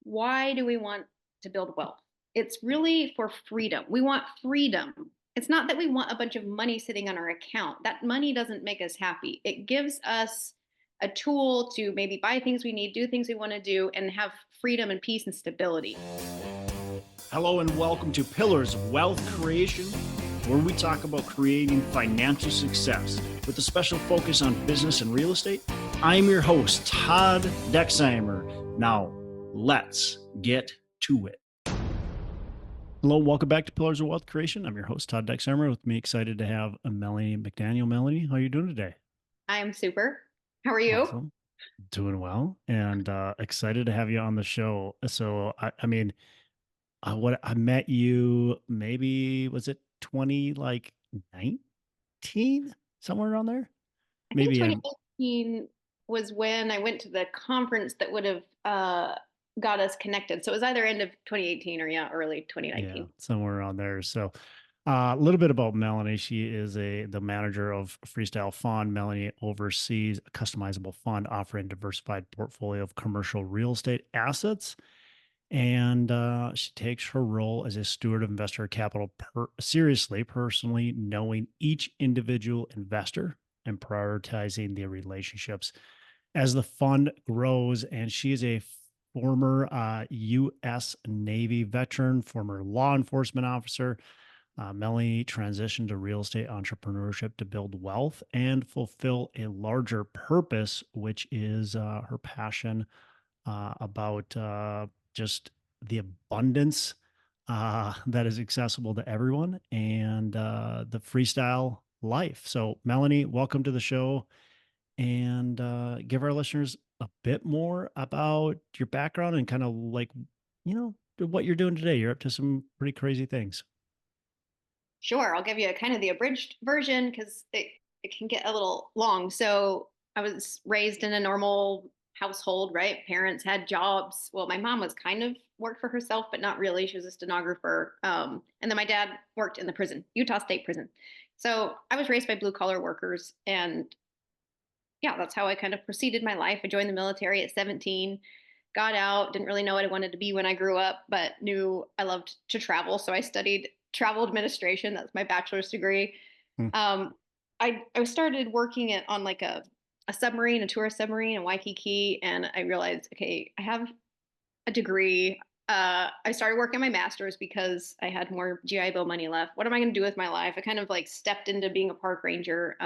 why do we want to build wealth? It's really for freedom. We want freedom. It's not that we want a bunch of money sitting on our account. That money doesn't make us happy. It gives us a tool to maybe buy things we need, do things we want to do, and have freedom and peace and stability. Hello and welcome to Pillars of Wealth Creation, where we talk about creating financial success with a special focus on business and real estate. I'm your host, Todd Dexheimer. Now, let's get to it. Hello, welcome back to Pillars of Wealth Creation. I'm your host, Todd Dexheimer. With me, excited to have Melanie and McDaniel. Melanie, how are you doing today? I am super. How are you? Awesome. Doing well, and excited to have you on the show. So, what I met you, maybe was it 19, somewhere around there? I think Maybe 2018 was when I went to the conference that would have got us connected. So it was either end of 2018 or early 2019. somewhere around there. So a little bit about Melanie. She is the manager of Freestyle Fund. Melanie oversees a customizable fund offering diversified portfolio of commercial real estate assets. And she takes her role as a steward of investor capital seriously, personally knowing each individual investor and prioritizing their relationships as the fund grows. And she is a former U.S. Navy veteran, former law enforcement officer. Melanie transitioned to real estate entrepreneurship to build wealth and fulfill a larger purpose, which is her passion about just the abundance that is accessible to everyone and the freestyle life. So, Melanie, welcome to the show, and give our listeners a bit more about your background and kind of what you're doing today. You're up to some pretty crazy things. Sure, I'll give you kind of the abridged version because it can get a little long. So I was raised in a normal household, right? Parents had jobs. Well, my mom was kind of worked for herself, but not really. She was a stenographer. And then my dad worked in the prison, Utah State Prison. So I was raised by blue collar workers. And yeah, that's how I kind of proceeded my life. I joined the military at 17, got out, didn't really know what I wanted to be when I grew up, but knew I loved to travel. So I studied travel administration. That's my bachelor's degree. Hmm. I started working on like a submarine, a tourist submarine in Waikiki, and I realized, okay, I have a degree. I started working on my master's because I had more GI Bill money left. What am I going to do with my life? I kind of like stepped into being a park ranger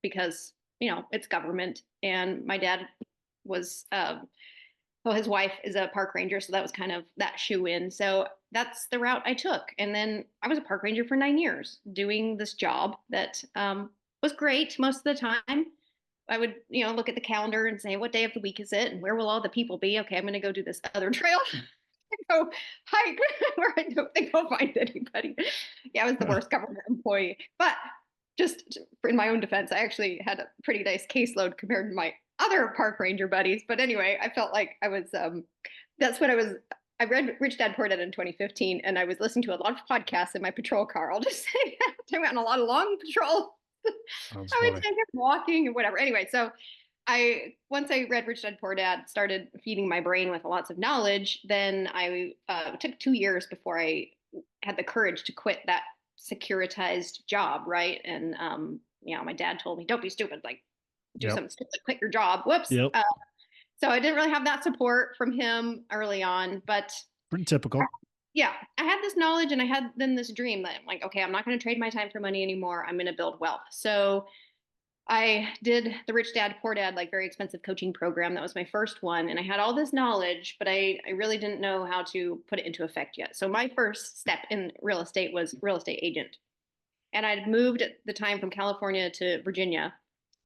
because it's government, and my dad was well, his wife is a park ranger, so that was kind of that shoe in. So that's the route I took. And then I was a park ranger for 9 years doing this job that was great most of the time. I would, look at the calendar and say, what day of the week is it? And where will all the people be? Okay, I'm going to go do this other trail. Go hike where I don't think I'll find anybody. Yeah, I was the worst government employee. But just in my own defense, I actually had a pretty nice caseload compared to my other park ranger buddies. But anyway, I felt like I was, that's what I read Rich Dad Poor Dad in 2015, and I was listening to a lot of podcasts in my patrol car. I'll just say I went on a lot of long patrol. I would say walking and whatever. Anyway, so once I read Rich Dad Poor Dad, started feeding my brain with lots of knowledge. Then I took 2 years before I had the courage to quit that securitized job, right? And my dad told me, "Don't be stupid. Like, do something stupid, quit your job." Whoops. Yep. So I didn't really have that support from him early on, but Pretty typical. yeah, I had this knowledge and I had then this dream that I'm like, okay, I'm not going to trade my time for money anymore. I'm going to build wealth. So I did the Rich Dad Poor Dad, like very expensive coaching program. That was my first one. And I had all this knowledge, but I really didn't know how to put it into effect yet. So my first step in real estate was real estate agent. And I'd moved at the time from California to Virginia,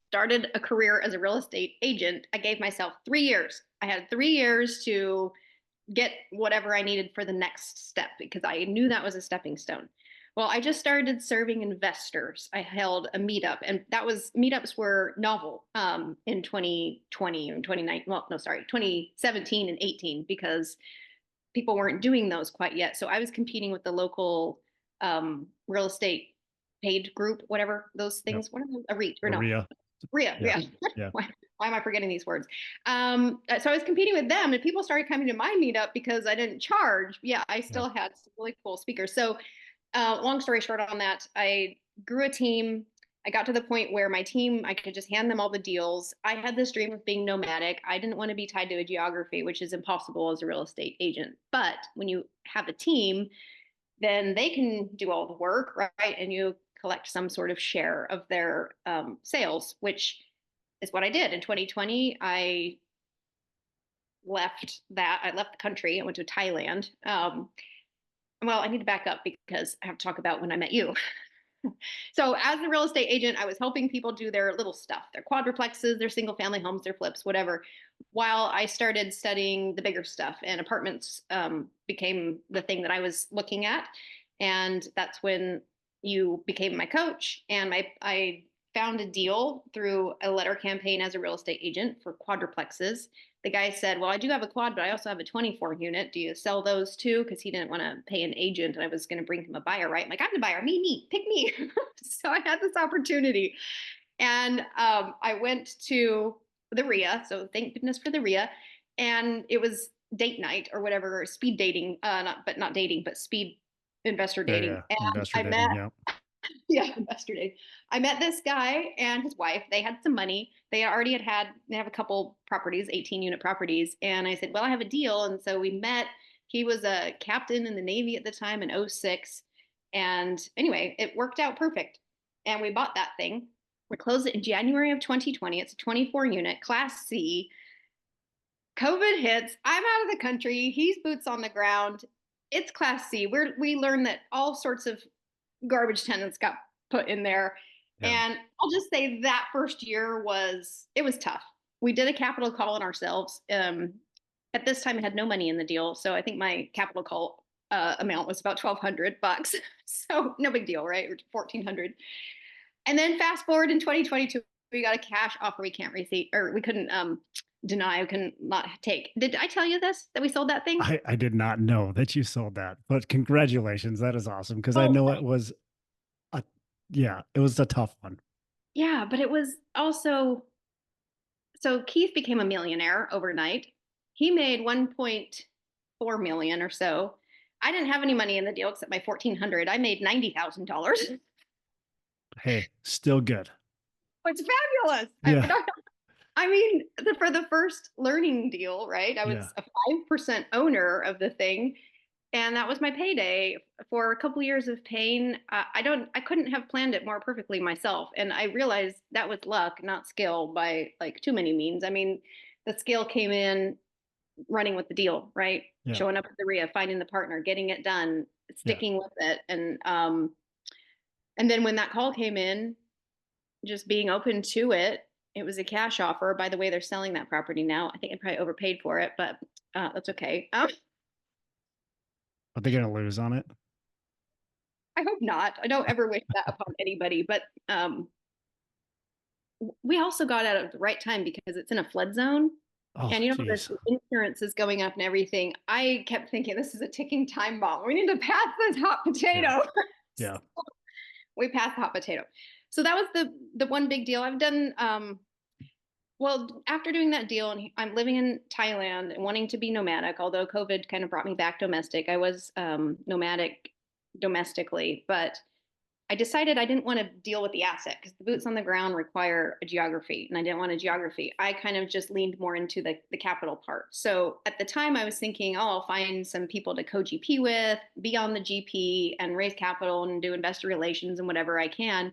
started a career as a real estate agent. I gave myself 3 years. I had 3 years to get whatever I needed for the next step because I knew that was a stepping stone. Well, I just started serving investors. I held a meetup, and meetups were novel in 2020 and 2019. Well, no, sorry, 2017 and 18 because people weren't doing those quite yet. So I was competing with the local real estate paid group, whatever those things. What are those? A REIT or no? Maria. RIA, Yeah. yeah. Why am I forgetting these words? So I was competing with them, and people started coming to my meetup because I didn't charge. Yeah, I Yeah. still had some really cool speakers. So, long story short on that, I grew a team. I got to the point where my team, I could just hand them all the deals. I had this dream of being nomadic. I didn't want to be tied to a geography, which is impossible as a real estate agent. But when you have a team, then they can do all the work, right? And you collect some sort of share of their sales, which is what I did in 2020. I left that. I left the country. I went to Thailand. Well, I need to back up because I have to talk about when I met you. So, as a real estate agent, I was helping people do their little stuff, their quadruplexes, their single family homes, their flips, whatever, while I started studying the bigger stuff. And apartments became the thing that I was looking at. And that's when you became my coach. And I found a deal through a letter campaign as a real estate agent for quadruplexes. The guy said, well, I do have a quad, but I also have a 24 unit. Do you sell those too? Because he didn't want to pay an agent. And I was going to bring him a buyer, right? I'm like, I'm the buyer, me, pick me. So I had this opportunity. And I went to the RIA. So thank goodness for the RIA. And it was date night or whatever, speed dating, not dating, but speed investor Yeah. dating. Yeah. And Investor I met, dating. Yeah. yeah, investor dating. I met this guy and his wife. They had some money. They already they have a couple properties, 18-unit properties. And I said, well, I have a deal. And so we met. He was a captain in the Navy at the time in '06. And anyway, it worked out perfect. And we bought that thing. We closed it in January of 2020. It's a 24 unit, Class C. COVID hits. I'm out of the country. He's boots on the ground. It's Class C. We learned that all sorts of garbage tenants got put in there. Yeah. And I'll just say that first year it was tough. We did a capital call on ourselves. At this time, I had no money in the deal, so I think my capital call amount was about $1,200. So no big deal, right? Or 1,400. And then fast forward in 2022, we got a cash offer we can't receive, or we couldn't deny, we couldn't not take. Did I tell you this, that we sold that thing? I did not know that you sold that, but congratulations. That is awesome. Cause I Oh, know it was a, yeah, it was a tough one. yeah, but it was also, so Keith became a millionaire overnight. He made 1.4 million or so. I didn't have any money in the deal except my 1,400. I made $90,000. Hey, still good. It's fabulous. Yeah. I mean, for the first learning deal, right? I Yeah. was a 5% owner of the thing, and that was my payday for a couple years of pain. I couldn't have planned it more perfectly myself, and I realized that was luck, not skill, by like too many means. I mean, the skill came in running with the deal, right? Yeah. Showing up at the RIA, finding the partner, getting it done, Yeah. sticking with it, and then when that call came in, just being open to it. It was a cash offer. By the way, they're selling that property now. I think I probably overpaid for it, but that's okay. Are they going to lose on it? I hope not. I don't ever wish that upon anybody, but we also got out at the right time because it's in a flood zone. Oh, And geez. the insurance is going up and everything. I kept thinking this is a ticking time bomb. We need to pass this hot Yeah. potato. Yeah. We passed the hot potato. So that was the one big deal. I've done well, after doing that deal, and I'm living in Thailand and wanting to be nomadic, although COVID kind of brought me back domestic. I was nomadic domestically, but I decided I didn't want to deal with the asset because the boots on the ground require a geography, and I didn't want a geography. I kind of just leaned more into the capital part. So at the time, I was thinking, oh, I'll find some people to co-GP with, be on the GP, and raise capital and do investor relations and whatever I can.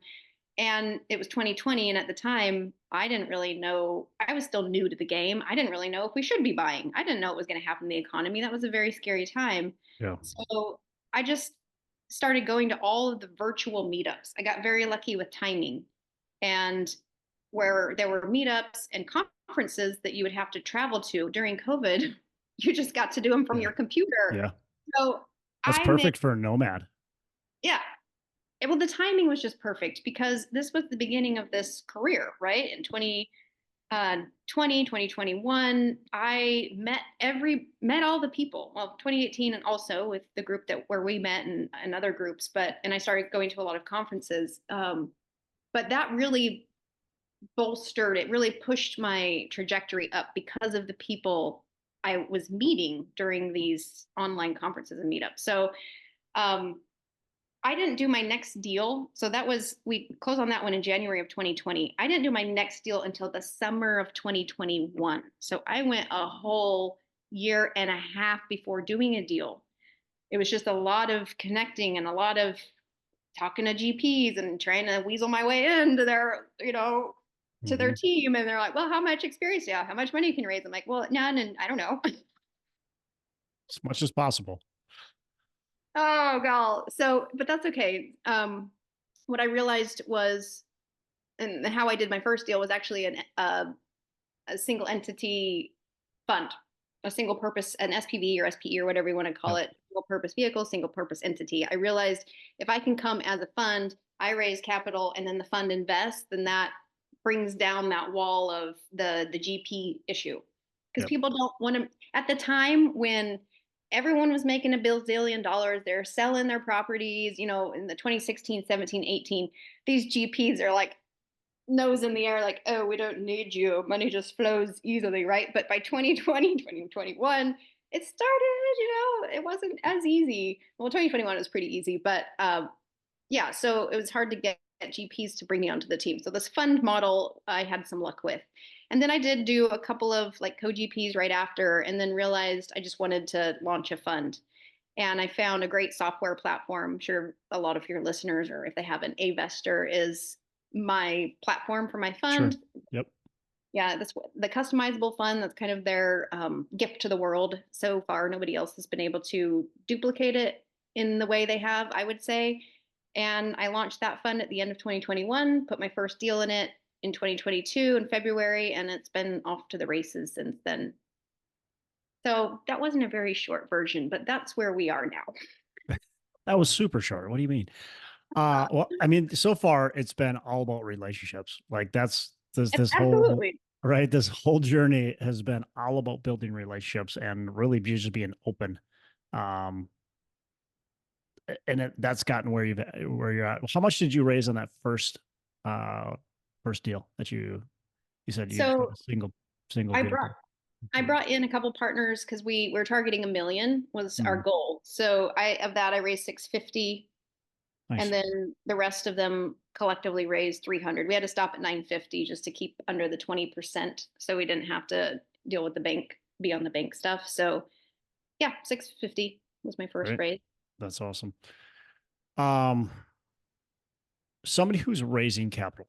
And it was 2020. And at the time, I didn't really know, I was still new to the game. I didn't really know if we should be buying. I didn't know what was going to happen in the economy. That was a very scary time. Yeah. So I just started going to all of the virtual meetups. I got very lucky with timing. And where there were meetups and conferences that you would have to travel to during COVID, you just got to do them from Yeah. your computer. Yeah. So That's I made, perfect for a nomad. yeah, well, the timing was just perfect because this was the beginning of this career, right? In 2021, I met all the people. Well, 2018, and also with the group where we met and other groups, and I started going to a lot of conferences. But that really bolstered, it really pushed my trajectory up because of the people I was meeting during these online conferences and meetups. So um, I didn't do my next deal. So that was, we closed on that one in January of 2020. I didn't do my next deal until the summer of 2021. So I went a whole year and a half before doing a deal. It was just a lot of connecting and a lot of talking to GPs and trying to weasel my way into their, to their Hmm. team. And they're like, well, how much experience do you have? How much money can you raise? I'm like, well, none. And I don't know. As much as possible. Oh, God. So, but that's okay. What I realized was, and how I did my first deal was actually a single entity fund, a single purpose, an SPV or SPE or whatever you want to call Yep. it, single purpose vehicle, single purpose entity. I realized if I can come as a fund, I raise capital and then the fund invests, then that brings down that wall of the GP issue. Because Yep. people don't want to, at the time when everyone was making $1 billion, they're selling their properties, in the 2016, 17, 18, these GPs are like, nose in the air like, oh, we don't need you. Money just flows easily, right? But by 2020, 2021, it started, it wasn't as easy. Well, 2021 was pretty easy, but yeah, so it was hard to get GPs to bring me onto the team. So this fund model I had some luck with. And then I did do a couple of like co-GPs right after, and then realized I just wanted to launch a fund. And I found a great software platform. I'm sure a lot of your listeners, or if they haven't, Avestor is my platform for my Sure. fund. Yep. Yeah, this the customizable fund. That's kind of their gift to the world. So far, nobody else has been able to duplicate it in the way they have, I would say. And I launched that fund at the end of 2021. Put my first deal in it in 2022 in February, and it's been off to the races since then. So that wasn't a very short version, but that's where we are now. That was super short. What do you mean? Well, I mean, so far it's been all about relationships. Like that's this whole Absolutely. right. This whole journey has been all about building relationships and really just being open. Um, and that's gotten where you're at. How much did you raise on that uh first deal that you said you did So a single I brought vehicle? I Okay. brought in a couple partners because we were targeting 1 million was our Mhm. goal. So I of that I raised 650, and Nice. then the rest of them collectively raised 300. We had to stop at 950 just to keep under the 20%, so we didn't have to deal with the bank, be on the bank stuff. So yeah, 650 was my first Great. raise. That's awesome. Um, somebody who's raising capital,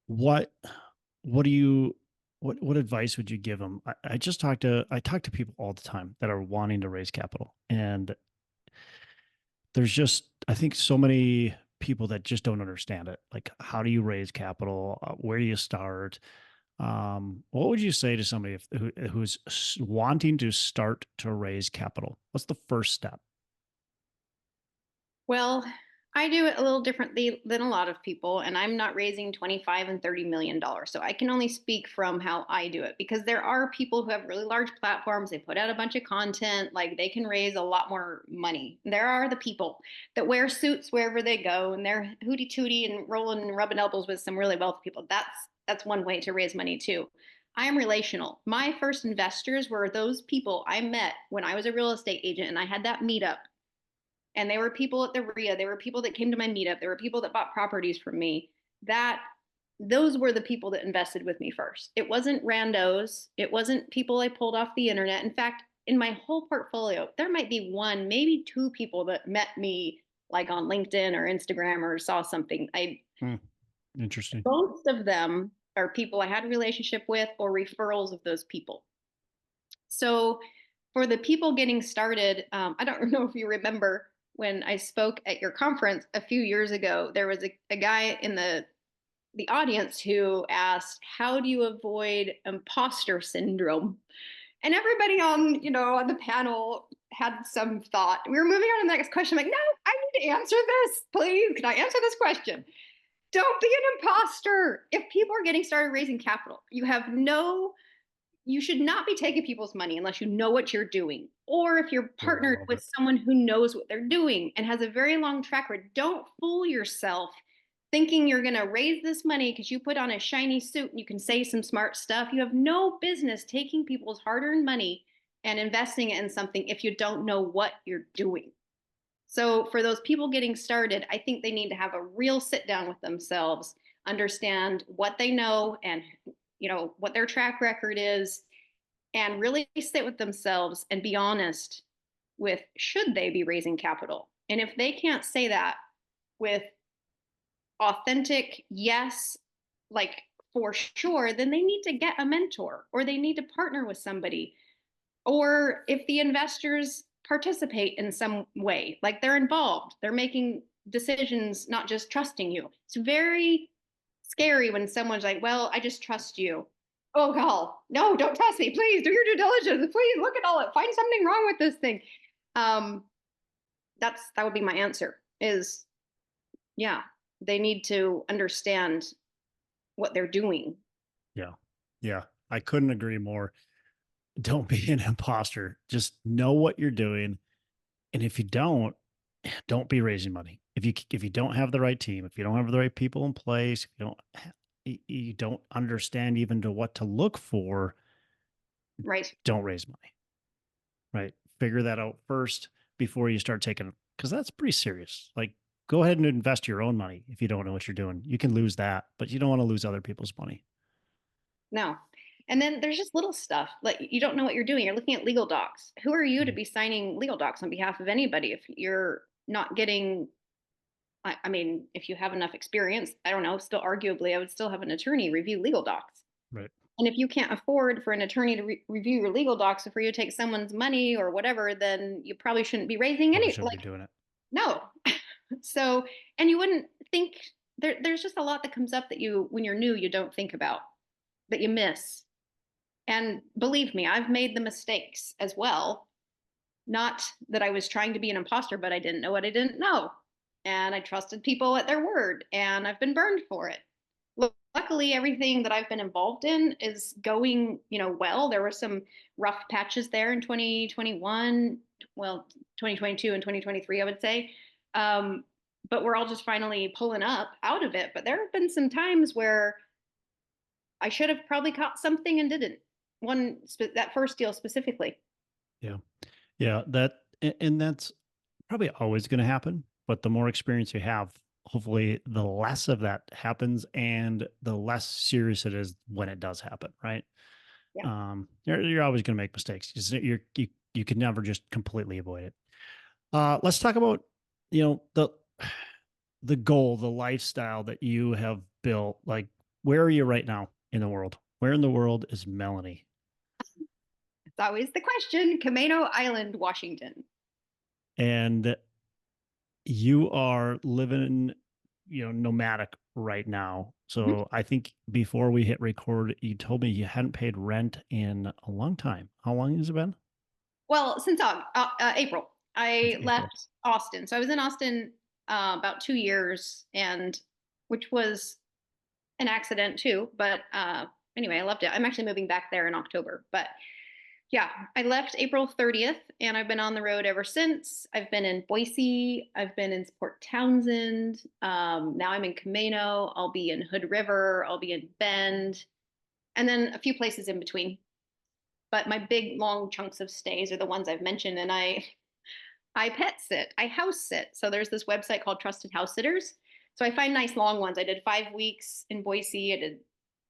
what what do you what advice would you give them? I talk to people all the time that are wanting to raise capital, and there's just I think so many people that just don't understand it. Like, how do you raise capital? Where do you start? What would you say to somebody who's wanting to start to raise capital? What's the first step? Well, I do it a little differently than a lot of people, and I'm not raising 25 and $30 million. So I can only speak from how I do it because there are people who have really large platforms. They put out a bunch of content, like they can raise a lot more money. There are the people that wear suits wherever they go and they're hooty tooty and rolling and rubbing elbows with some really wealthy people. That's one way to raise money too. I am relational. My first investors were those people I met when I was a real estate agent and I had that meetup, and there were people at the RIA, there were people that came to my meetup, there were people that bought properties from me. That those were the people that invested with me first. It wasn't randos, it wasn't people I pulled off the internet. In fact, in my whole portfolio, there might be one, maybe two people that met me like on LinkedIn or Instagram or saw something. I Hmm, interesting. Most of them are people I had a relationship with or referrals of those people. So for the people getting started, I don't know if you remember when I spoke at your conference a few years ago, there was a guy in the audience who asked, how do you avoid imposter syndrome? And everybody on the panel had some thought. We were moving on to the next question. I'm like, no, I need to answer this. Please, can I answer this question? Don't be an imposter. If people are getting started raising capital, you should not be taking people's money unless you know what you're doing. Or if you're Oh, I partnered love with it. someone who knows what they're doing and has a very long track record, don't fool yourself thinking you're going to raise this money because you put on a shiny suit and you can say some smart stuff. You have no business taking people's hard-earned money and investing it in something if you don't know what you're doing. So for those people getting started, I think they need to have a real sit down with themselves, understand what they know and what their track record is, and really sit with themselves and be honest with should they be raising capital. And if they can't say that with authentic yes, like for sure, then they need to get a mentor or they need to partner with somebody. Or if the investors participate in some way, like they're involved, they're making decisions, not just trusting you. It's very scary when someone's like, well, I just trust you. Oh, God, no, don't trust me. Please do your due diligence. Please look at all it. Find something wrong with this thing. Um, that would be my answer is, yeah, they need to understand what they're doing. Yeah. Yeah. I couldn't agree more. Don't be an imposter. Just know what you're doing. And if you don't be raising money. If you don't have the right team, if you don't have the right people in place, if you don't understand even to what to look for, Right. don't raise money. Right? Figure that out first before you start taking, because that's pretty serious. Like, go ahead and invest your own money if you don't know what you're doing. You can lose that, but you don't want to lose other people's money. No. And then there's just little stuff like you don't know what you're doing. You're looking at legal docs. Who are you to Mhm. be signing legal docs on behalf of anybody if you're not getting? I mean, if you have enough experience, I don't know, still arguably, I would still have an attorney review legal docs. Right. And if you can't afford for an attorney to review your legal docs or for you to take someone's money or whatever, then you probably shouldn't be raising Probably any, shouldn't be like, doing it. no. So, and you wouldn't think there's just a lot that comes up that when you're new, you don't think about, that you miss. And believe me, I've made the mistakes as well. Not that I was trying to be an imposter, but I didn't know what I didn't know. And I trusted people at their word, and I've been burned for it. Luckily, everything that I've been involved in is going, well. There were some rough patches there in 2021, well, 2022 and 2023, I would say. Um, but we're all just finally pulling up out of it. But there have been some times where I should have probably caught something and didn't. That first deal specifically. Yeah. Yeah. And that's probably always going to happen. But the more experience you have, hopefully the less of that happens and the less serious it is when it does happen. Right. Yeah. You're always going to make mistakes. You can never just completely avoid it. Let's talk about, you know, the goal, the lifestyle that you have built. Like, where are you right now in the world? Where in the world is Melanie? It's always the question. Camano Island, Washington. And you are living, nomadic right now. Mhm. So I think before we hit record, you told me you hadn't paid rent in a long time. How long has it been? Well, since April, Since I April. left Austin. So I was in Austin about 2 years, and which was an accident too. But anyway, I loved it. I'm actually moving back there in October. But yeah, I left April 30th, and I've been on the road ever since. I've been in Boise. I've been in Port Townsend. Now I'm in Camano. I'll be in Hood River. I'll be in Bend, and then a few places in between. But my big long chunks of stays are the ones I've mentioned, and I pet sit, I house sit. So there's this website called Trusted House Sitters. So I find nice long ones. I did 5 weeks in Boise. I did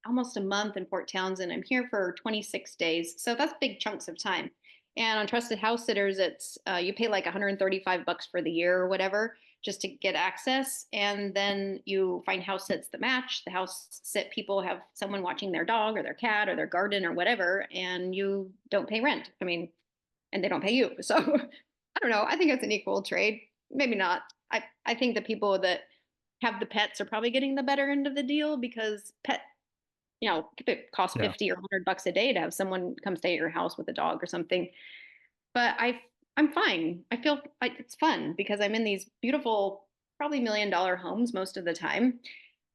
almost a month in Port Townsend. I'm here for 26 days. So that's big chunks of time. And on Trusted House Sitters, it's you pay like 135 bucks for the year or whatever just to get access. And then you find house sits that match. The house sit people have someone watching their dog or their cat or their garden or whatever, and you don't pay rent. I mean, and they don't pay you. So I don't know. I think it's an equal trade. Maybe not. I think the people that have the pets are probably getting the better end of the deal because if it costs Yeah. 50 or 100 bucks a day to have someone come stay at your house with a dog or something. But I'm fine. I feel like it's fun because I'm in these beautiful, probably $1 million homes most of the time.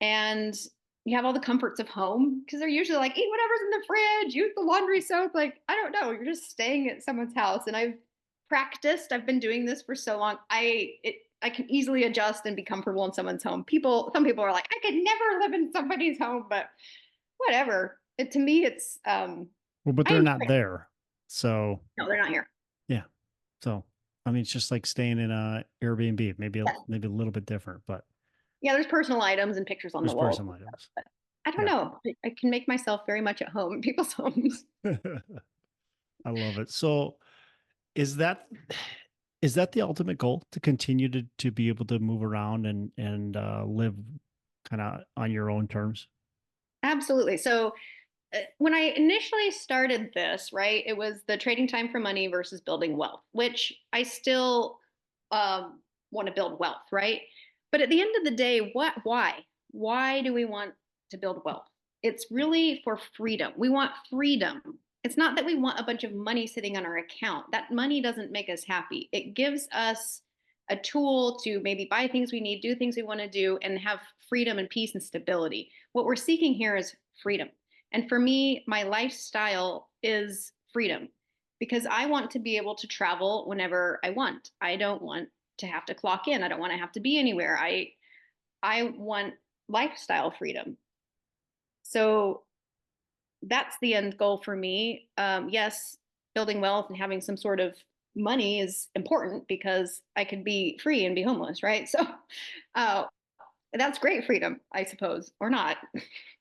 And you have all the comforts of home because they're usually like, eat whatever's in the fridge, use the laundry soap. Like, I don't know. You're just staying at someone's house. And I've been doing this for so long. I can easily adjust and be comfortable in someone's home. Some people are like, I could never live in somebody's home, but whatever. To me, it's Well, but I they're enjoy not it. there. So No, they're not here. yeah. So I mean, it's just like staying in a Airbnb, Yeah. maybe a little bit different, but Yeah, there's personal items and pictures on the there's walls. personal items. But I don't Yeah. know. I can make myself very much at home in people's homes. I love it. So is that is that the ultimate goal, to continue to be able to move around and live kind of on your own terms? Absolutely. So when I initially started this, right, it was the trading time for money versus building wealth, which I still want to build wealth, right? But at the end of the day, why? Why do we want to build wealth? It's really for freedom. We want freedom. It's not that we want a bunch of money sitting on our account. That money doesn't make us happy. It gives us a tool to maybe buy things we need, do things we want to do, and have freedom and peace and stability. What we're seeking here is freedom. And for me, my lifestyle is freedom because I want to be able to travel whenever I want. I don't want to have to clock in. I don't want to have to be anywhere. I want lifestyle freedom. So that's the end goal for me. Yes, building wealth and having some sort of money is important because I could be free and be homeless, right? So uh, that's great freedom, I suppose, or not.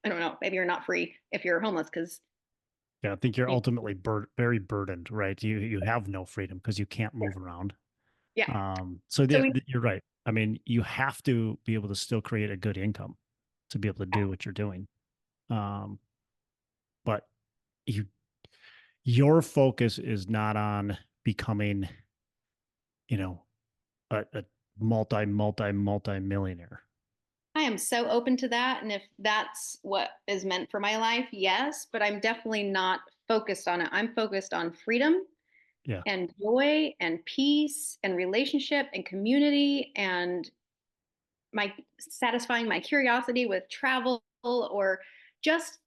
I don't know. Maybe you're not free if you're homeless because Yeah, I think you're ultimately very burdened, right? You have no freedom because you can't yeah, move around. yeah. So So we, you're right. I mean, you have to be able to still create a good income to be able to do what you're doing. Um, but you your focus is not on becoming, you know, a multi millionaire. I am so open to that. And if that's what is meant for my life, yes, but I'm definitely not focused on it. I'm focused on freedom Yeah, and joy and peace and relationship and community and my satisfying my curiosity with travel or just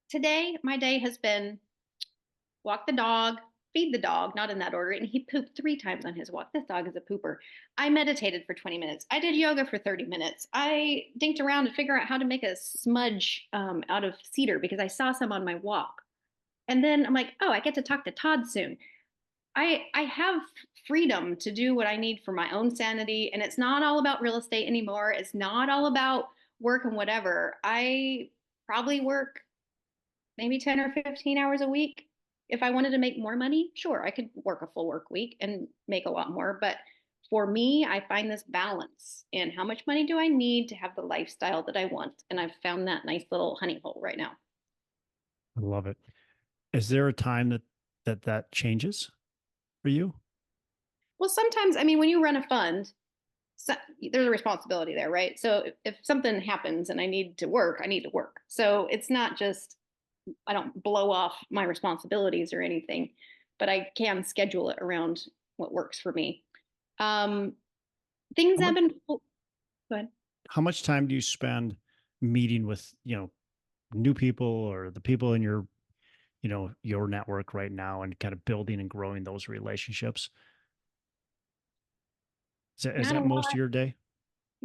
today, my day has been walk the dog, feed the dog, not in that order. And he pooped 3 times on his walk. This dog is a pooper. I meditated for 20 minutes. I did yoga for 30 minutes. I dinked around to figure out how to make a smudge out of cedar because I saw some on my walk. And then I'm like, oh, I get to talk to Todd soon. I have freedom to do what I need for my own sanity. And it's not all about real estate anymore. It's not all about work and whatever. I probably work maybe 10 or 15 hours a week. If I wanted to make more money, sure, I could work a full work week and make a lot more. But for me, I find this balance in how much money do I need to have the lifestyle that I want. And I've found that nice little honey hole right now. I love it. Is there a time that changes for you? Well, sometimes, I mean, when you run a fund, so, there's a responsibility there, right? So if something happens and I need to work, I need to work. So it's not just I don't blow off my responsibilities or anything, but I can schedule it around what works for me. Um, things How have much been go ahead. how much time do you spend meeting with, new people or the people in your network right now, and kind of building and growing those relationships? Is Not a that most of lot. your day?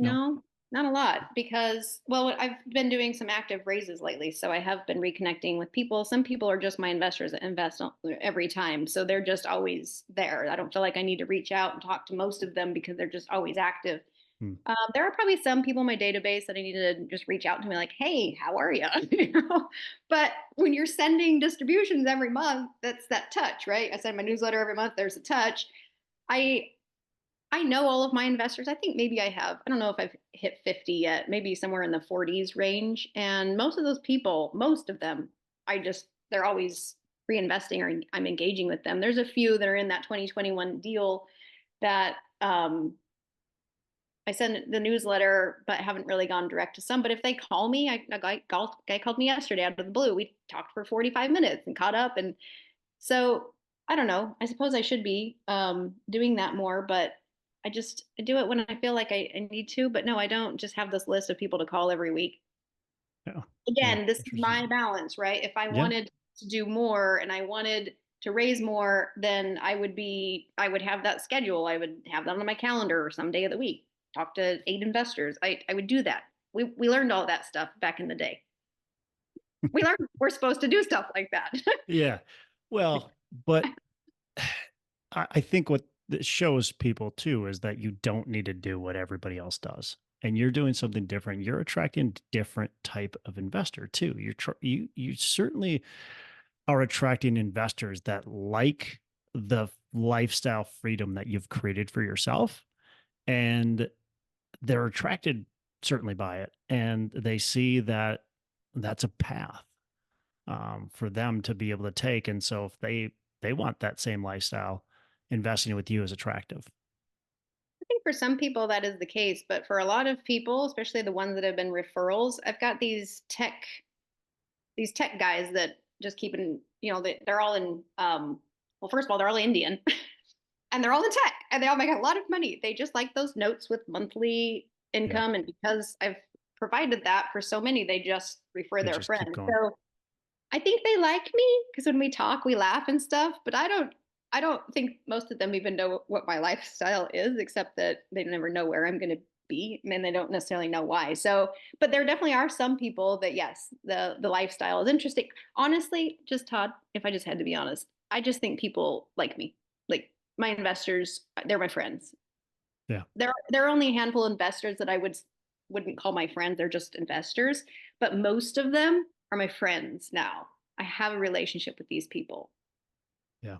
No? No, not a lot because, well, I've been doing some active raises lately. So I have been reconnecting with people. Some people are just my investors that invest every time. So they're just always there. I don't feel like I need to reach out and talk to most of them because they're just always active. Hmm. There are probably some people in my database that I need to just reach out to me like, hey, how are you? But when you're sending distributions every month, that's that touch, right? I send my newsletter every month. There's a touch. I I know all of my investors. I think maybe I have. I don't know if I've hit 50 yet, maybe somewhere in the 40s range. And most of those people, most of them, they're always reinvesting or I'm engaging with them. There's a few that are in that 2021 deal that I send the newsletter, but haven't really gone direct to some. But if they call me, a guy called me yesterday out of the blue. We talked for 45 minutes and caught up. And so I don't know. I suppose I should be doing that more, but I do it when I feel like I need to. But no, I don't just have this list of people to call every week. Yeah. Yeah. Again, this is Interesting. my balance, right? If I Yeah. wanted to do more and I wanted to raise more, then I would have that schedule. I would have that on my calendar or some day of the week. talk to 8 investors. I would do that. We learned all that stuff back in the day. We learned we're supposed to do stuff like that. Yeah. Well, but I think what this shows people too is that you don't need to do what everybody else does. And you're doing something different. You're attracting different type of investor too. You certainly are attracting investors that like the lifestyle freedom that you've created for yourself, and they're attracted certainly by it, and they see that that's a path for them to be able to take. And so if they want that same lifestyle, investing with you is attractive. I think for some people that is the case, but for a lot of people, especially the ones that have been referrals, I've got these tech guys that just keep in, they're all in, well, first of all, they're all Indian and they're all in tech and they all make a lot of money. They just like those notes with monthly Yeah, income. And because I've provided that for so many, they just refer they their just keep friends. going. So I think they like me because when we talk, we laugh and stuff, but I don't think most of them even know what my lifestyle is, except that they never know where I'm going to be, and they don't necessarily know why. So, but there definitely are some people that yes, the lifestyle is interesting. Honestly, just Todd, if I just had to be honest, I just think people like me. Like my investors, they're my friends. Yeah. There are only a handful of investors that wouldn't call my friends. They're just investors, but most of them are my friends now. I have a relationship with these people. Yeah.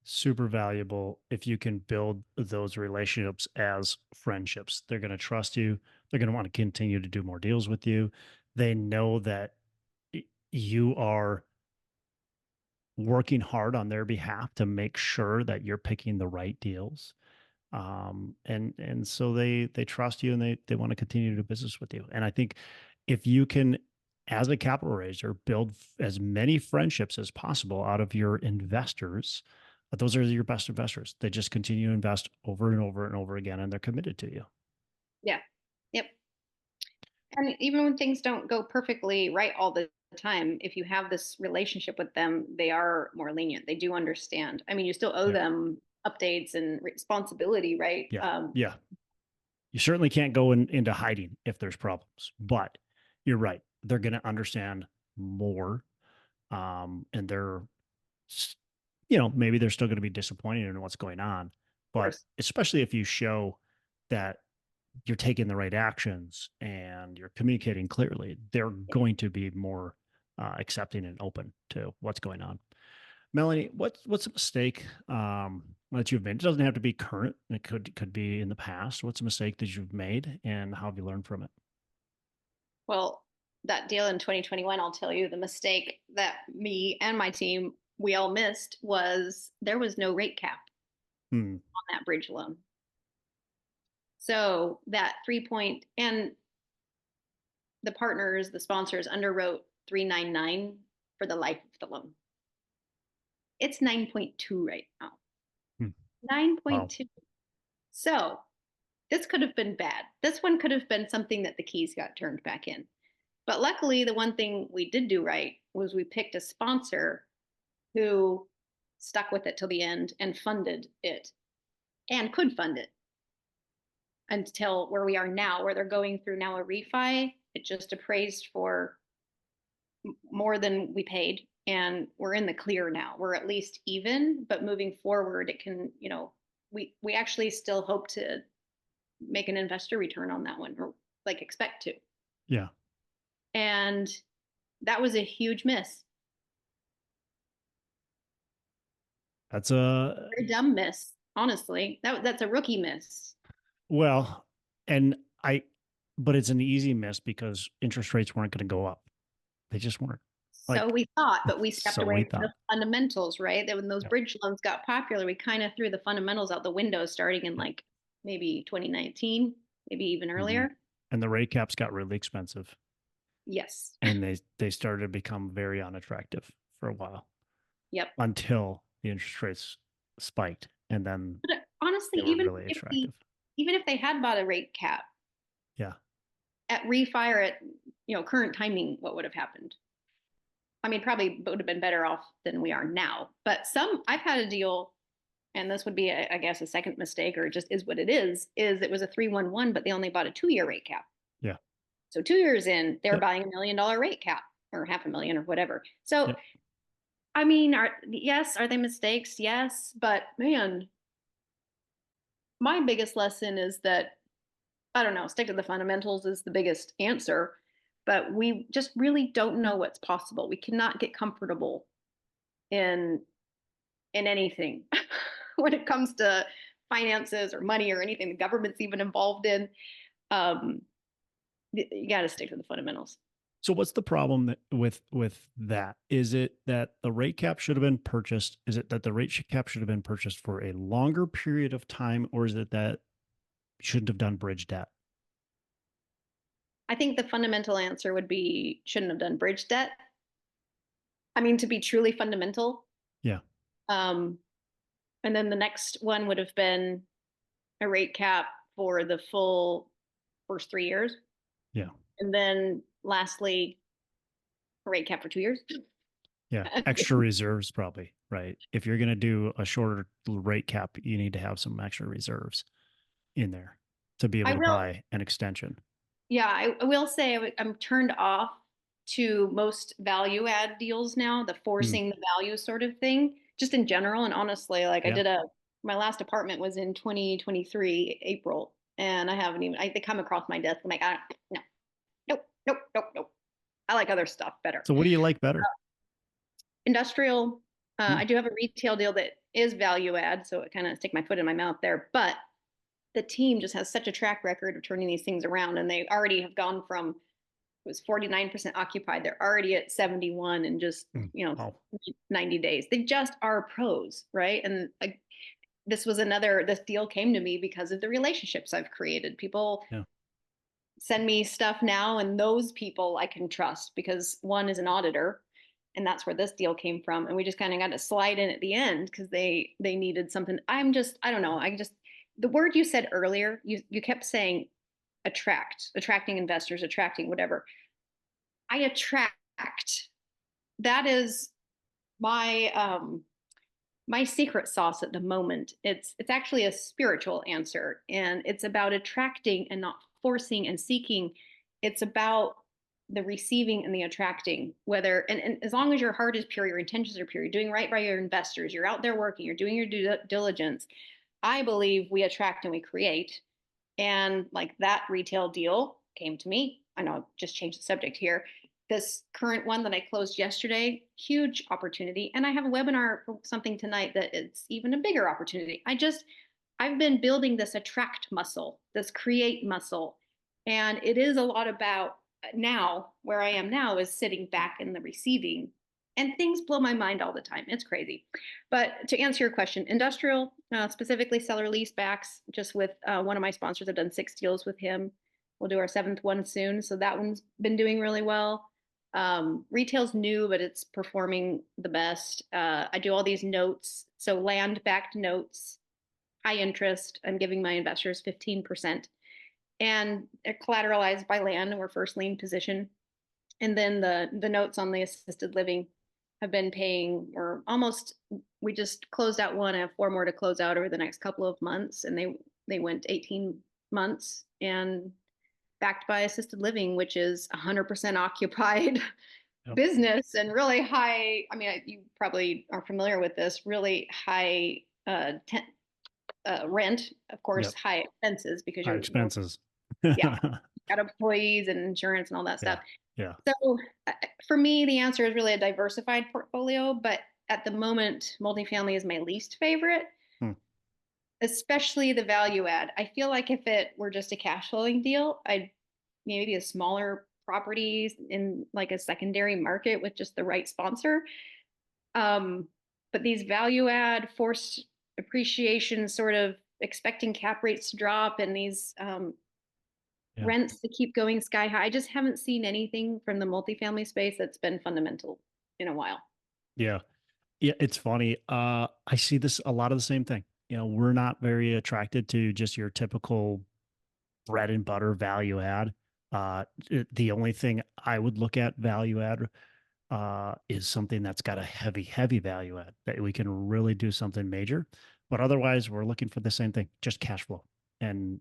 Super valuable if you can build those relationships as friendships. They're going to trust you. They're going to want to continue to do more deals with you. They know that you are working hard on their behalf to make sure that you're picking the right deals. And so they trust you, and they want to continue to do business with you. And I think if you can, as a capital raiser, build as many friendships as possible out of your investors, those are your best investors. They just continue to invest over and over and over again, and they're committed to you. Yeah. Yep. And even when things don't go perfectly right all the time, if you have this relationship with them, they are more lenient. They do understand. I mean, you still owe Yeah. them updates and responsibility, right? Yeah. Yeah. You certainly can't go into hiding if there's problems, but you're right. They're going to understand more. And maybe they're still going to be disappointed in what's going on, Of but course. especially if you show that you're taking the right actions and you're communicating clearly, they're going to be more accepting and open to what's going on. Melanie, what's a mistake that you've made? It doesn't have to be current. It could be in the past. What's a mistake that you've made, and how have you learned from it? Well, that deal in 2021, I'll tell you the mistake that me and my team we all missed was there was no rate cap Hmm. on that bridge loan. So that 3 point and the partners, the sponsors underwrote 399 for the life of the loan. It's 9.2 right now. Hmm. Wow. 9.2. So this could have been bad. This one could have been something that the keys got turned back in. But luckily, the one thing we did do right was we picked a sponsor who stuck with it till the end and funded it and could fund it until where we are now, where they're going through now a refi. It just appraised for more than we paid, and we're in the clear now. We're at least even, but moving forward, it can, we actually still hope to make an investor return on that one, or like expect to. Yeah. And that was a huge miss. That's a Very dumb miss, honestly. That's a rookie miss. well, and I, but it's an easy miss because interest rates weren't going to go up. They just weren't. So Like, we thought, but we stepped so away we from the thought. fundamentals, right? That when those Yeah. bridge loans got popular, we kind of threw the fundamentals out the window starting in Yeah. like maybe 2019, maybe even Hmm. earlier. And the rate caps got really expensive, Yes. and they started to become very unattractive for a while Yep. until the interest rates spiked, and then But honestly, they were really attractive. even if they had bought a rate cap Yeah. at refi or at current timing, what would have happened? I mean, probably would have been better off than we are now. But I've had a deal and this would be, I guess, a second mistake, or it just is what it is it was a 311, but they only bought a 2-year rate cap. Yeah. So 2 years in, they're Yep. buying $1 million rate cap or 500,000 or whatever. So, Yep. I mean, yes, are they mistakes? Yes. But man, my biggest lesson is that, I don't know, stick to the fundamentals is the biggest answer, but we just really don't know what's possible. We cannot get comfortable in anything when it comes to finances or money or anything the government's even involved in. Um, you got to stick to the fundamentals. So what's the problem with that? Is it that the rate cap should have been purchased? Is it that the rate cap should have been purchased for a longer period of time, or is it that shouldn't have done bridge debt? I think the fundamental answer would be shouldn't have done bridge debt. I mean, to be truly fundamental. Yeah. Um, and then the next one would have been a rate cap for the full first 3 years. Yeah. And then lastly, a rate cap for 2 years. Yeah. Extra reserves, probably, right? If you're going to do a shorter rate cap, you need to have some extra reserves in there to be able I to will, buy an extension. yeah, I will say I'm turned off to most value add deals now, the Mm, forcing the value sort of thing, just in general. And honestly, like yeah. my last apartment was in 2023, April, and I haven't even, they come across my desk. I'm like, no, nope, nope, nope, nope. I like other stuff better. So what do you like better? Industrial, Mm, I do have a retail deal that is value add, so it kind of stick my foot in my mouth there. But the team just has such a track record of turning these things around, and they already have gone from it was 49% occupied. They're already at 71 in just mm. Oh, 90 days. They just are pros, right? And this deal came to me because of the relationships I've created. People yeah. send me stuff now, and those people I can trust because one is an auditor, and that's where this deal came from. And we just kind of got to slide in at the end because they needed something. I don't know. The word you said earlier, you kept saying attracting investors, attracting whatever. I attract. That is my my secret sauce at the moment. It's actually a spiritual answer, and it's about attracting and not forcing and seeking. It's about the receiving and the attracting, whether and as long as your heart is pure, your intentions are pure, you're doing right by your investors, you're out there working, you're doing your due diligence. I believe we attract and we create. And like that retail deal came to me. I know I've just changed the subject here. This current one that I closed yesterday, huge opportunity. And I have a webinar for something tonight that it's even a bigger opportunity. I've been building this attract muscle, this create muscle. And it is a lot about now, where I am now is sitting back in the receiving. And things blow my mind all the time. It's crazy. But to answer your question, industrial, specifically seller lease backs, just with one of my sponsors, I've done 6 deals with him. We'll do our 7th one soon. So that one's been doing really well. Retail's new, but it's performing the best. I do all these notes. So land backed notes, high interest. I'm giving my investors 15%. And they're collateralized by land or first lien position. And then the notes on the assisted living have been paying or almost, we just closed out one. I have 4 more to close out over the next couple of months. And they went 18 months and backed by assisted living, which is 100% occupied Yep. business and really high. I mean, you probably are familiar with this, really high rent, of course, Yep. high expenses because High you're, expenses. yeah, got employees and insurance and all that Yeah. stuff. Yeah. So for me, the answer is really a diversified portfolio, but at the moment, multifamily is my least favorite, Hmm. especially the value add. I feel like if it were just a cash flowing deal, I'd maybe a smaller properties in like a secondary market with just the right sponsor. Um, but these value add, forced appreciation, sort of expecting cap rates to drop, and these Yeah. rents to keep going sky high. I just haven't seen anything from the multifamily space that's been fundamental in a while. Yeah. Yeah. It's funny. I see this a lot of the same thing. We're not very attracted to just your typical bread and butter value add. The only thing I would look at value add is something that's got a heavy value add that we can really do something major. but otherwise we're looking for the same thing, just cash flow. And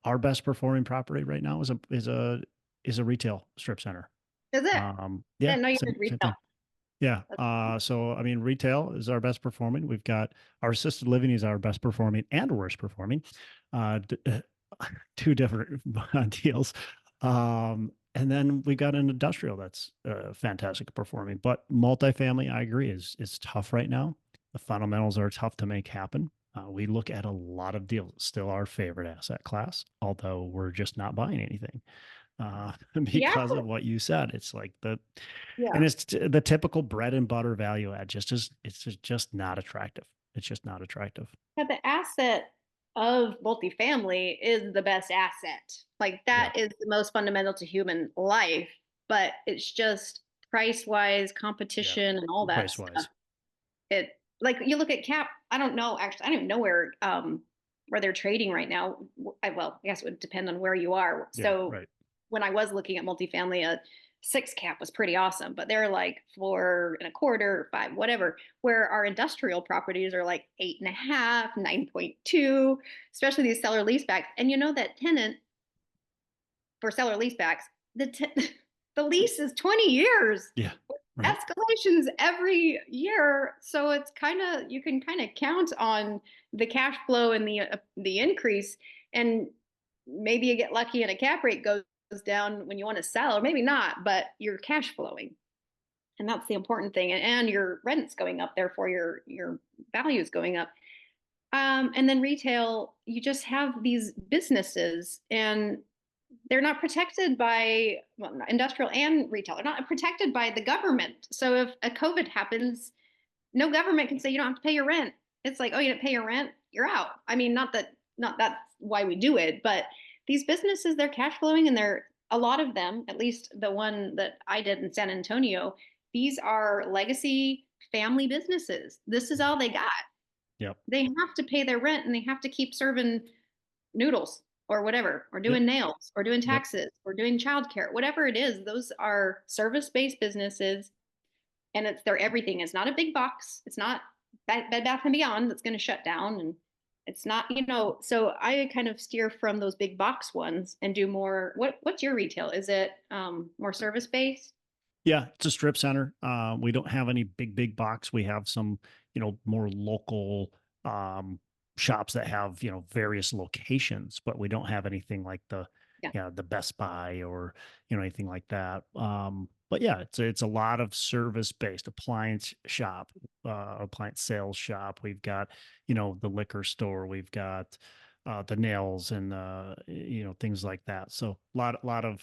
our best performing property right now is a retail strip center. Is it? I Yeah, didn't know you did same retail. thing. Yeah. That's, So I mean, retail is our best performing. We've got our assisted living is our best performing and worst performing. D two different deals. And then we got an industrial that's fantastic performing. But multifamily, I agree, is tough right now. The fundamentals are tough to make happen. We look at a lot of deals. It's still our favorite asset class, although we're just not buying anything yeah, because of what you said. It's like yeah. and it's the typical bread and butter value add. It's just not attractive. It's just not attractive. Yeah, the asset of multifamily is the best asset. Like Yeah. that is the most fundamental to human life, but it's just price wise, Yeah. competition, and all that Price stuff. wise. It like you look at cap. I don't know actually. I don't even know where they're trading right now. Well, I guess it would depend on where you are. Yeah. So Right. when I was looking at multifamily, a six cap was pretty awesome, but they're like 4.25, 5, whatever. Where our industrial properties are like 8.5, 9.2, especially these seller leasebacks. And you know that tenant for seller leasebacks, the the lease is 20 years, Yeah. Right. escalations every year, so it's kind of you can kind of count on the cash flow and the increase, and maybe you get lucky and a cap rate goes down when you want to sell, or maybe not, but you're cash flowing, and that's the important thing, and your rent's going up, therefore your value is going up. And then retail, you just have these businesses, and they're not protected by, well, industrial and retail. They're not protected by the government. So if a COVID happens, no government can say you don't have to pay your rent. It's like, oh, you didn't pay your rent, you're out. I mean, not that's why we do it, but these businesses, they're cash flowing, and they're a lot of them, at least the one that I did in San Antonio, these are legacy family businesses. This is all they got. Yep. They have to pay their rent, and they have to keep serving noodles or whatever, or Yep. doing nails, or doing Yep. taxes, or doing childcare, whatever it is. Those are service-based businesses, and it's their everything. It's not a big box. It's not Bed Bath and Beyond that's going to shut down, and it's not, So I kind of steer from those big box ones and do more. What's your retail? Is it more service based? Yeah, it's a strip center. We don't have any big box. We have some, more local um, shops that have, various locations, but we don't have anything like Yeah, the Best Buy or, anything like that. But yeah, it's a lot of service based appliance shop, appliance sales shop. We've got, the liquor store. We've got the nails and things like that. So lot of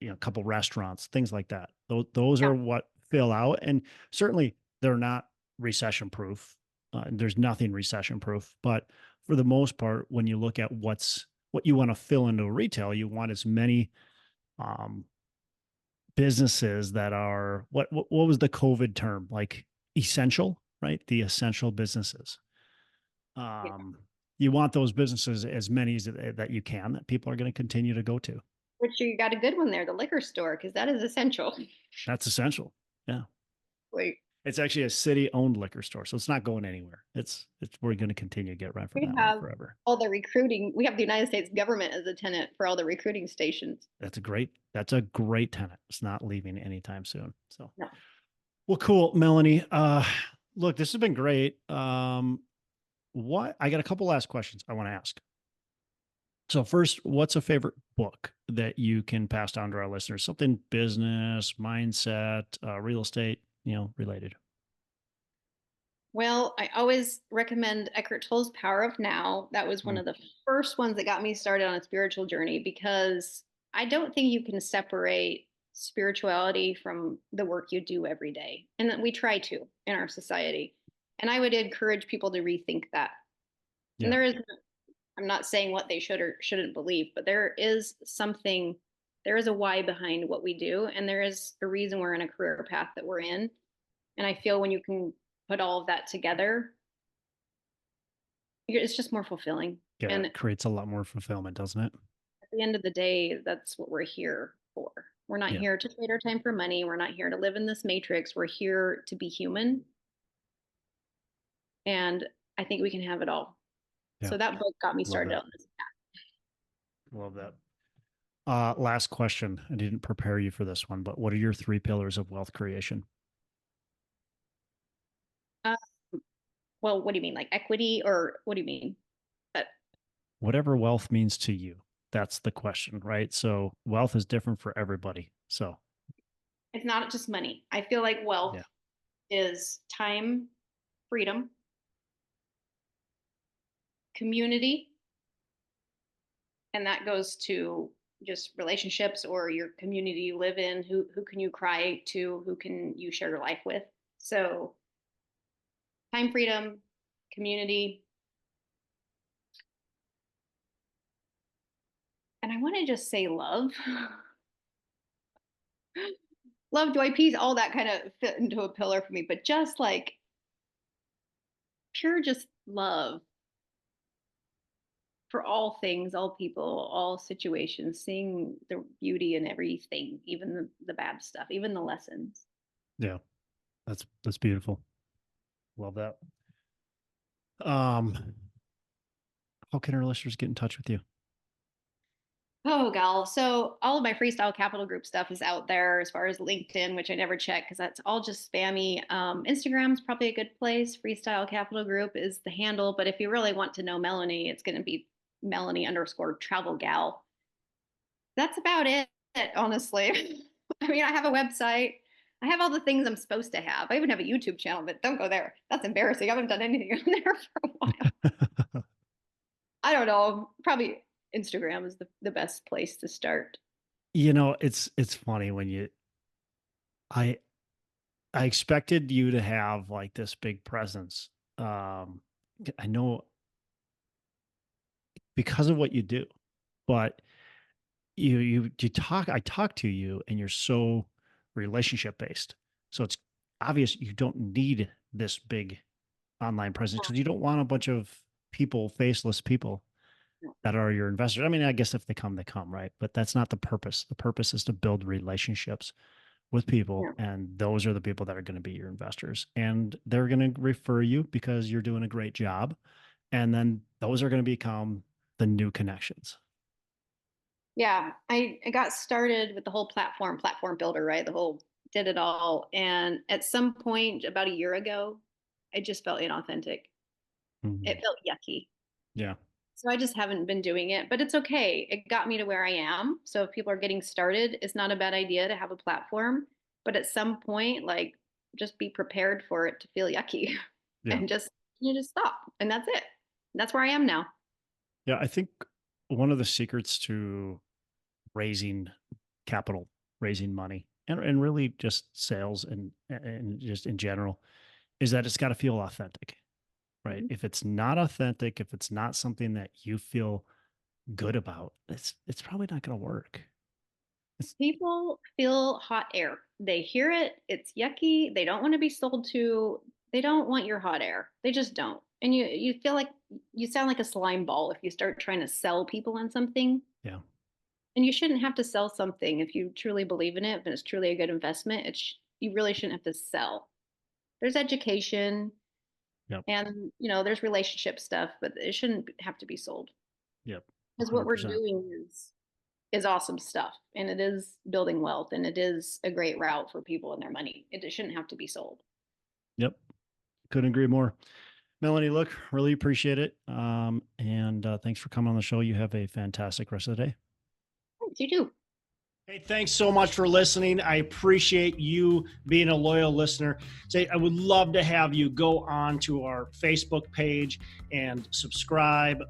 a couple restaurants, things like that. Those yeah. are what fill out, and certainly they're not recession proof. There's nothing recession proof, but for the most part, when you look at what you want to fill into retail, you want as many um, businesses that are what was the COVID term, like essential, right? The essential businesses. Yeah. Um, you want those businesses as many as that you can that people are going to continue to go to. Which you got a good one there, the liquor store, because that is essential. That's essential. Yeah. Like, It's actually a city-owned liquor store, so it's not going anywhere. It's we're going to continue to get rent from we that one have forever. all the recruiting. We have the United States government as a tenant for all the recruiting stations. That's a great tenant. It's not leaving anytime soon. So, No. well, cool, Melanie. Look, this has been great. What I got a couple last questions I want to ask. So first, what's a favorite book that you can pass down to our listeners? Something business, mindset, real estate, related. Well, I always recommend Eckhart Tolle's Power of Now. That was one Mm, of the first ones that got me started on a spiritual journey, because I don't think you can separate spirituality from the work you do every day. And that we try to in our society. And I would encourage people to rethink that. And yeah. I'm not saying what they should or shouldn't believe, but there is a why behind what we do. And there is a reason we're in a career path that we're in. And I feel when you can put all of that together, it's just more fulfilling. Yeah. And It at creates a lot more fulfillment, doesn't it? the end of the day, that's what we're here for. We're not Yeah. here to trade our time for money. We're not here to live in this matrix. We're here to be human. And I think we can have it all. Yeah. So that book got me Love started that. on this path. Love that. Last question. I didn't prepare you for this one, but what are your 3 pillars of wealth creation? Uh, well, what do you mean? Like equity, or what do you mean? Uh, Whatever wealth means to you. That's the question, right? So wealth is different for everybody. So it's not just money. I feel like wealth yeah. is time, freedom, community, and that goes to just relationships or your community you live in. Who can you cry to? Who can you share your life with? So time, freedom, community, and I want to just say love. Love, joy, peace, all that kind of fit into a pillar for me, but just like pure just love for all things, all people, all situations, seeing the beauty in everything, even the bad stuff, even the lessons. Yeah. That's beautiful. Love that. Um, how can our listeners get in touch with you? Oh, gal. So all of my freestyle capital group stuff is out there as far as LinkedIn, which I never check because that's all just spammy. Instagram's probably a good place. Freestyle Capital Group is the handle. But if you really want to know Melanie, it's going to be Melanie_travel gal. That's about it, honestly. I mean, I have a website. I have all the things I'm supposed to have. I even have a YouTube channel, but don't go there. That's embarrassing. I haven't done anything on there for a while. I don't know. Probably Instagram is the best place to start. It's funny when I I expected you to have like this big presence. I know because of what you do, but I talk to you and you're so relationship based. So it's obvious you don't need this big online presence because you don't want a bunch of people, faceless people that are your investors. I mean, I guess if they come, right? But that's not the purpose. The purpose is to build relationships with people, Yeah. and those are the people that are going to be your investors. And they're going to refer you because you're doing a great job. And then those are going to become the new connections. Yeah, I got started with the whole platform builder, right? The whole did it all. And at some point, about a year ago, I just felt inauthentic. It Mhm. felt yucky. Yeah. So I just haven't been doing it, but it's okay. It got me to where I am. So if people are getting started, it's not a bad idea to have a platform. But at some point, like just be prepared for it to feel yucky Yeah. and just you just stop. And that's it. That's where I am now. Yeah. I think one of the secrets to raising capital, raising money, and really just sales and just in general is that it's got to feel authentic, right? Mhm. If it's not authentic, if it's not something that you feel good about, it's probably not going to work. It's People feel hot air. They hear it, it's yucky. They don't want to be sold to. They don't want your hot air. They just don't. And you feel like you sound like a slime ball if you start trying to sell people on something. yeah, And you shouldn't have to sell something if you truly believe in it, but it's truly a good investment. You really shouldn't have to sell. There's education yep, and there's relationship stuff, but it shouldn't have to be sold. yep, Because what we're 100%. doing is awesome stuff, and it is building wealth, and it is a great route for people and their money. It shouldn't have to be sold. Yep, couldn't agree more. Melanie, look, really appreciate it. And thanks for coming on the show. You have a fantastic rest of the day. Thanks, you too. Hey, thanks so much for listening. I appreciate you being a loyal listener. I would love to have you go on to our Facebook page and subscribe,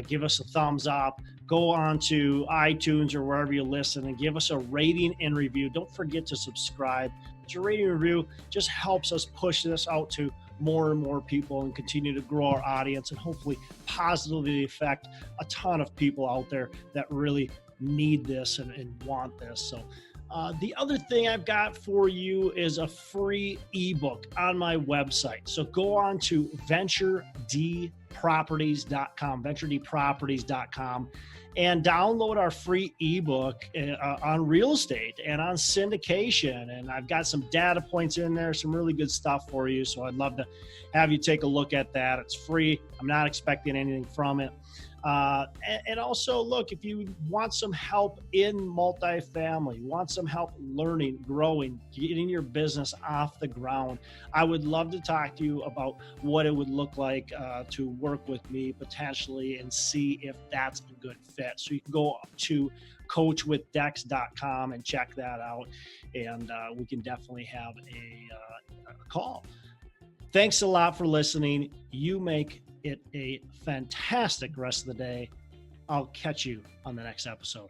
give us a thumbs up, go on to iTunes or wherever you listen and give us a rating and review. Don't forget to subscribe. Your rating and review just helps us push this out to more and more people and continue to grow our audience and hopefully positively affect a ton of people out there that really need this and want this. So the other thing I've got for you is a free ebook on my website. So go on to ventured venturedproperties.com, venturedproperties.com, and download our free ebook on real estate and on syndication. And I've got some data points in there, some really good stuff for you. So I'd love to have you take a look at that. It's free. I'm not expecting anything from it. And also, look, if you want some help in multifamily, want some help learning, growing, getting your business off the ground, I would love to talk to you about what it would look like to work with me potentially and see if that's a good fit. So you can go to coachwithdex.com and check that out, and we can definitely have a call. Thanks a lot for listening. You make it a fantastic rest of the day. I'll catch you on the next episode.